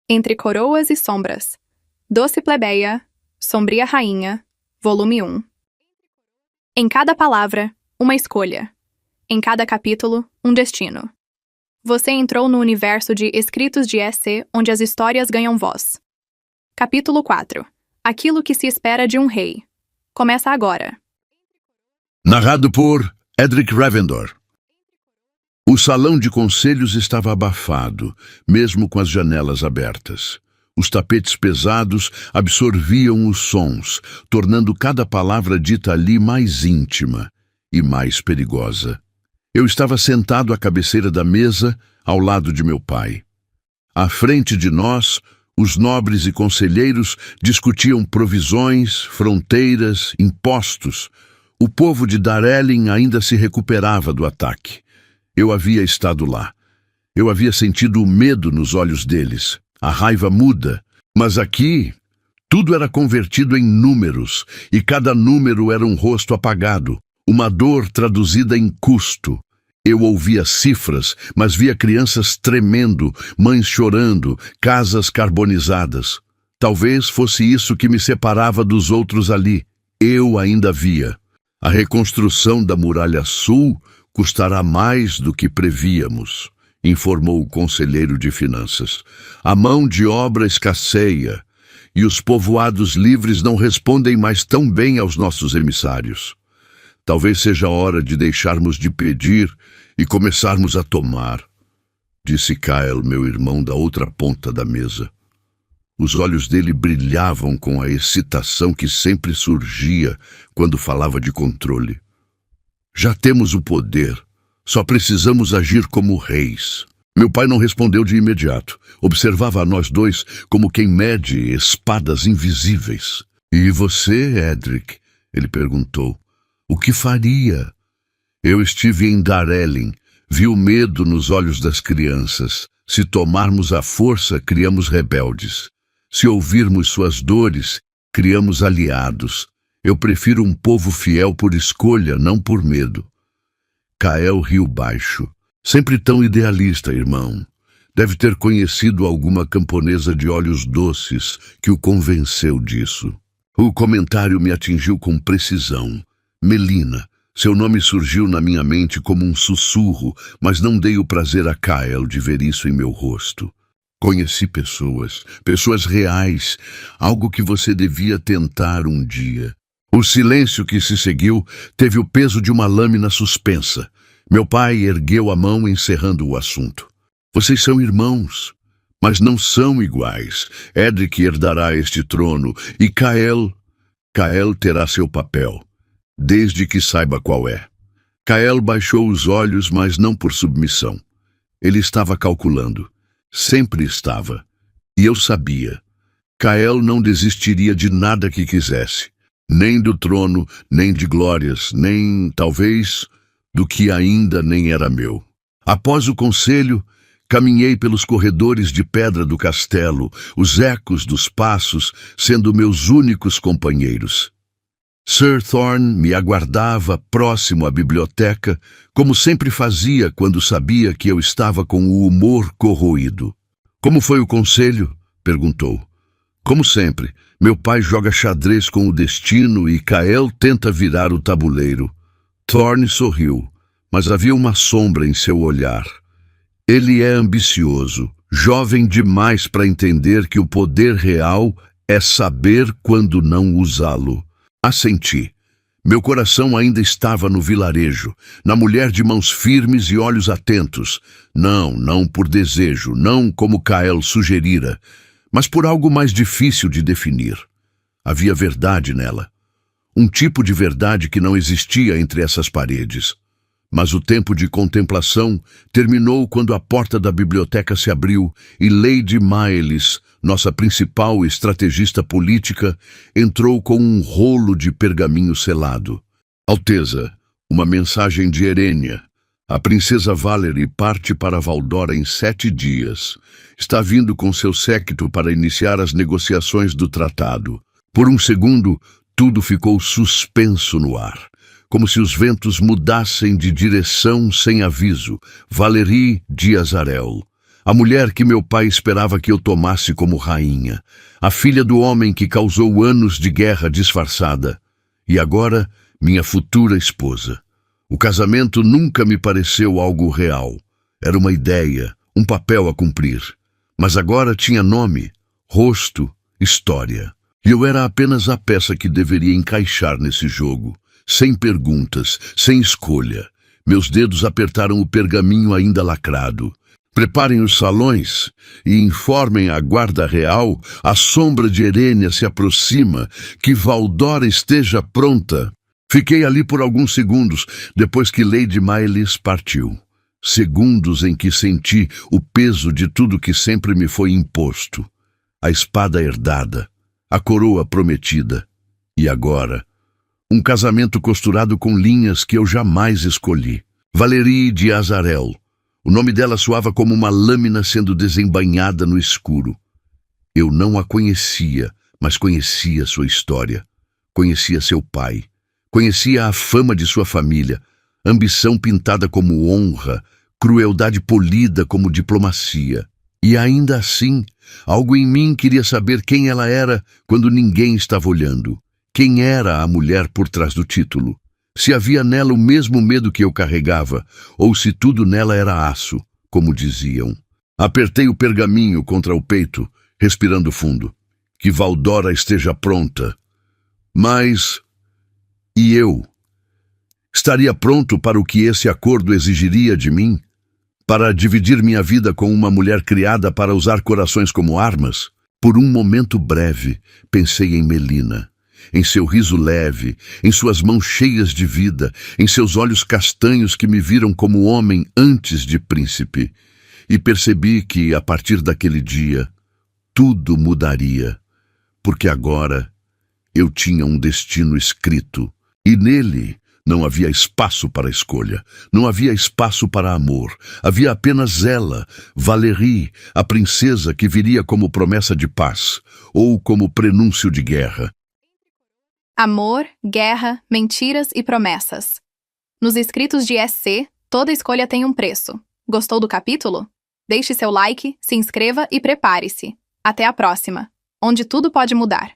Entre Coroas e Sombras, Doce Plebeia, Sombria Rainha, Volume 1. Em cada palavra, uma escolha. Em cada capítulo, um destino. Você entrou no universo de escritos de E.C., onde as histórias ganham voz. Capítulo 4. Aquilo que se espera de um rei. Começa agora. Narrado por Edric Ravendor. O salão de conselhos estava abafado, mesmo com as janelas abertas. Os tapetes pesados absorviam os sons, tornando cada palavra dita ali mais íntima e mais perigosa. Eu estava sentado à cabeceira da mesa, ao lado de meu pai. À frente de nós, os nobres e conselheiros discutiam provisões, fronteiras, impostos. O povo de Darelin ainda se recuperava do ataque. Eu havia estado lá. Eu havia sentido o medo nos olhos deles, a raiva muda, mas aqui tudo era convertido em números, e cada número era um rosto apagado, uma dor traduzida em custo. Eu ouvia cifras, mas via crianças tremendo, mães chorando, casas carbonizadas. Talvez fosse isso que me separava dos outros ali. Eu ainda via. A reconstrução da Muralha Sul custará mais do que prevíamos, informou o conselheiro de finanças. A mão de obra escasseia, e os povoados livres não respondem mais tão bem aos nossos emissários. Talvez seja hora de deixarmos de pedir e começarmos a tomar, disse Kyle, meu irmão, da outra ponta da mesa. Os olhos dele brilhavam com a excitação que sempre surgia quando falava de controle. Já temos o poder, só precisamos agir como reis. Meu pai não respondeu de imediato. Observava a nós dois como quem mede espadas invisíveis. E você, Edric? Ele perguntou. O que faria? Eu estive em Darelin, vi o medo nos olhos das crianças. Se tomarmos a força, criamos rebeldes. Se ouvirmos suas dores, criamos aliados. Eu prefiro um povo fiel por escolha, não por medo. Kael riu baixo. Sempre tão idealista, irmão. Deve ter conhecido alguma camponesa de olhos doces que o convenceu disso. O comentário me atingiu com precisão. Melina. Seu nome surgiu na minha mente como um sussurro, mas não dei o prazer a Kael de ver isso em meu rosto. Conheci pessoas reais, algo que você devia tentar um dia. O silêncio que se seguiu teve o peso de uma lâmina suspensa. Meu pai ergueu a mão encerrando o assunto. Vocês são irmãos, mas não são iguais. Edric herdará este trono e Kael terá seu papel, desde que saiba qual é. Kael baixou os olhos, mas não por submissão. Ele estava calculando. Sempre estava. E eu sabia. Kael não desistiria de nada que quisesse. Nem do trono, nem de glórias, nem, talvez, do que ainda nem era meu. Após o conselho, caminhei pelos corredores de pedra do castelo, os ecos dos passos sendo meus únicos companheiros. Sir Thorne me aguardava próximo à biblioteca, como sempre fazia quando sabia que eu estava com o humor corroído. Como foi o conselho? Perguntou. Como sempre, meu pai joga xadrez com o destino e Kael tenta virar o tabuleiro. Thorne sorriu, mas havia uma sombra em seu olhar. Ele é ambicioso, jovem demais para entender que o poder real é saber quando não usá-lo. Assenti. Meu coração ainda estava no vilarejo, na mulher de mãos firmes e olhos atentos. Não por desejo, não como Kael sugerira, mas por algo mais difícil de definir. Havia verdade nela. Um tipo de verdade que não existia entre essas paredes. Mas o tempo de contemplação terminou quando a porta da biblioteca se abriu e Lady Maelis, nossa principal estrategista política, entrou com um rolo de pergaminho selado. Alteza, uma mensagem de Erênia. A princesa Valerie parte para Valdora em 7 dias. Está vindo com seu séquito para iniciar as negociações do tratado. Por um segundo, tudo ficou suspenso no ar. Como se os ventos mudassem de direção sem aviso. Valerie de Azarel. A mulher que meu pai esperava que eu tomasse como rainha. A filha do homem que causou anos de guerra disfarçada. E agora, minha futura esposa. O casamento nunca me pareceu algo real. Era uma ideia, um papel a cumprir. Mas agora tinha nome, rosto, história. E eu era apenas a peça que deveria encaixar nesse jogo. Sem perguntas, sem escolha. Meus dedos apertaram o pergaminho ainda lacrado. Preparem os salões e informem a guarda real, a sombra de Erênia se aproxima, que Valdora esteja pronta. Fiquei ali por alguns segundos, depois que Lady Mylis partiu. Segundos em que senti o peso de tudo que sempre me foi imposto. A espada herdada, a coroa prometida. E agora, um casamento costurado com linhas que eu jamais escolhi. Valérie de Azarel. O nome dela soava como uma lâmina sendo desembainhada no escuro. Eu não a conhecia, mas conhecia sua história. Conhecia seu pai. Conhecia a fama de sua família. Ambição pintada como honra. Crueldade polida como diplomacia. E ainda assim, algo em mim queria saber quem ela era quando ninguém estava olhando. Quem era a mulher por trás do título? Se havia nela o mesmo medo que eu carregava, ou se tudo nela era aço, como diziam. Apertei o pergaminho contra o peito, respirando fundo. Que Valdora esteja pronta. Mas... e eu? Estaria pronto para o que esse acordo exigiria de mim? Para dividir minha vida com uma mulher criada para usar corações como armas? Por um momento breve, pensei em Melina. Em seu riso leve, em suas mãos cheias de vida, em seus olhos castanhos que me viram como homem antes de príncipe. E percebi que, a partir daquele dia, tudo mudaria, porque agora eu tinha um destino escrito, e nele não havia espaço para escolha, não havia espaço para amor, havia apenas ela, Valérie, a princesa que viria como promessa de paz, ou como prenúncio de guerra. Amor, guerra, mentiras e promessas. Nos escritos de SC, toda escolha tem um preço. Gostou do capítulo? Deixe seu like, se inscreva e prepare-se. Até a próxima, onde tudo pode mudar.